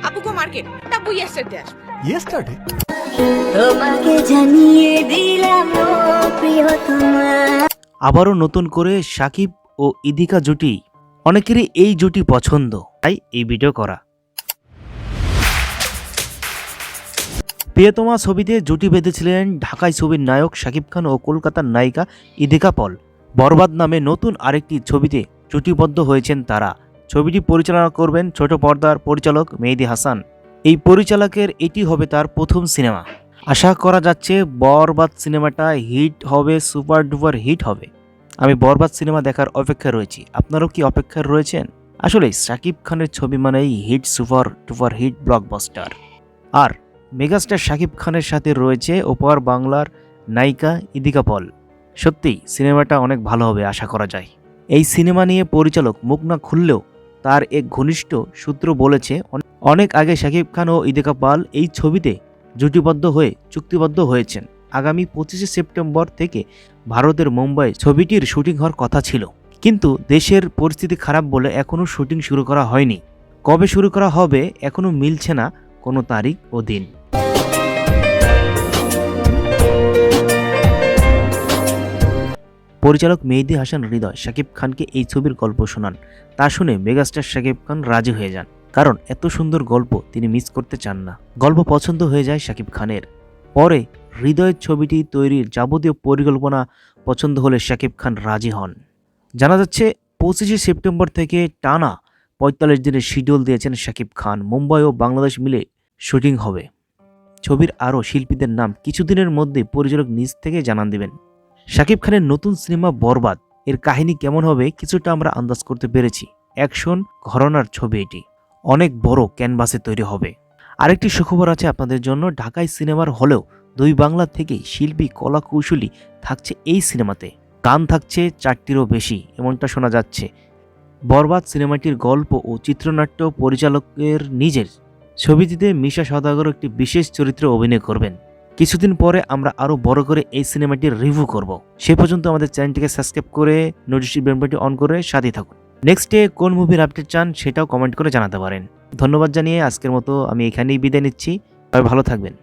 আপুকে মার্কেট তাবু ইয়েস্টারডে আসবে। ইয়েস্টারডে তোমাকে জানিয়ে দিলাম ও প্রিয়তমা। আবারও নতুন করে সাকিব ও ইদিকা জুটি, অনেকেরই এই জুটি পছন্দ, তাই এই ভিডিও করা। প্রিয়তমা ছবিতে জুটি বেঁধেছিলেন ঢাকাই ছবির নায়ক শাকিব খান ও কলকাতার নায়িকা ইদিকা পল। বরবাদ নামে নতুন আরেকটি ছবিতে জুটিবদ্ধ হয়েছেন তারা। ছবিটি পরিচালনা করবেন ছোট পর্দার পরিচালক মেহেদী হাসান। এই পরিচালকের এটি হবে তার প্রথম সিনেমা। আশা করা যাচ্ছে বরবাদ সিনেমাটা হিট হবে, সুপার ডুপার হিট হবে। আমি বরবাদ সিনেমা দেখার অপেক্ষায় রয়েছি। আপনারাও কি অপেক্ষায় রয়েছেন? আসলে শাকিব খানের ছবি মানেই hit, super duper hit, blockbuster. আর মেগাস্টার শাকিব খানের সাথে রয়েছে ওপার বাংলার নায়িকা ইদিকা পল। সত্যি সিনেমাটা অনেক ভালো হবে আশা করা যায়। এই সিনেমা নিয়ে পরিচালক মুখ না খুললেও তার এক ঘনিষ্ঠ সূত্র বলেছে অনেক আগে শাকিব খান ও ইদিকা পল এই ছবিতে জুটিবদ্ধ হয়ে চুক্তিবদ্ধ হয়েছেন। আগামী 25 সেপ্টেম্বর থেকে ভারতের মুম্বাই ছবিটির শুটিং হওয়ার কথা ছিল, কিন্তু দেশের পরিস্থিতি খারাপ বলে এখনও শুটিং শুরু করা হয়নি। কবে শুরু করা হবে এখনও মিলছে না কোনো তারিখ ও দিন। পরিচালক মেহেদী হাসান হৃদয় শাকিব খানকে এই ছবির গল্প শোনান। তা শুনে মেগাস্টার শাকিব খান রাজি হয়ে যান, কারণ এত সুন্দর গল্প তিনি মিস করতে চান না। গল্প পছন্দ হয়ে যায় শাকিব খানের। পরে হৃদয়ের ছবিটি তৈরির যাবতীয় পরিকল্পনা পছন্দ হলে শাকিব খান রাজি হন। জানা যাচ্ছে 25 সেপ্টেম্বর থেকে টানা 45 দিনের শিডিউল দিয়েছেন শাকিব খান। মুম্বাই ও বাংলাদেশ মিলে শুটিং হবে। ছবির আরও শিল্পীদের নাম কিছুদিনের মধ্যে পরিচালক নিজ থেকে জানান দিবেন। শাকিব খানের নতুন সিনেমা বরবাদ এর কাহিনী কেমন হবে কিছুটা আমরা আন্দাজ করতে পেরেছি। অ্যাকশন ঘরানার ছবি এটি, অনেক বড় ক্যানভাসে তৈরি হবে। আরেকটি সুখবর আছে আপনাদের জন্য, ঢাকায় সিনেমার হলেও দুই বাংলা থেকেই শিল্পী কলা কৌশলী থাকছে এই সিনেমাতে। গান থাকছে 4টিরও বেশি এমনটা শোনা যাচ্ছে। বরবাদ সিনেমাটির গল্প ও চিত্রনাট্য পরিচালকের নিজের। ছবিটিতে মিশা সওদাগর একটি বিশেষ চরিত্রে অভিনয় করবেন। কিছুদিন পরে আমরা আরও বড় করে এই সিনেমাটির রিভিউ করব। সে পর্যন্ত আমাদের চ্যানেলটিকে সাবস্ক্রাইব করে নোটিফিকেশনটি অন করে সাথে থাকুন। নেক্সটে কোন মুভির আপডেট চান সেটাও কমেন্ট করে জানাতে পারেন। ধন্যবাদ জানিয়ে আজকের মতো আমি এখানেই বিদায় নিচ্ছি। সবাই ভালো থাকবেন।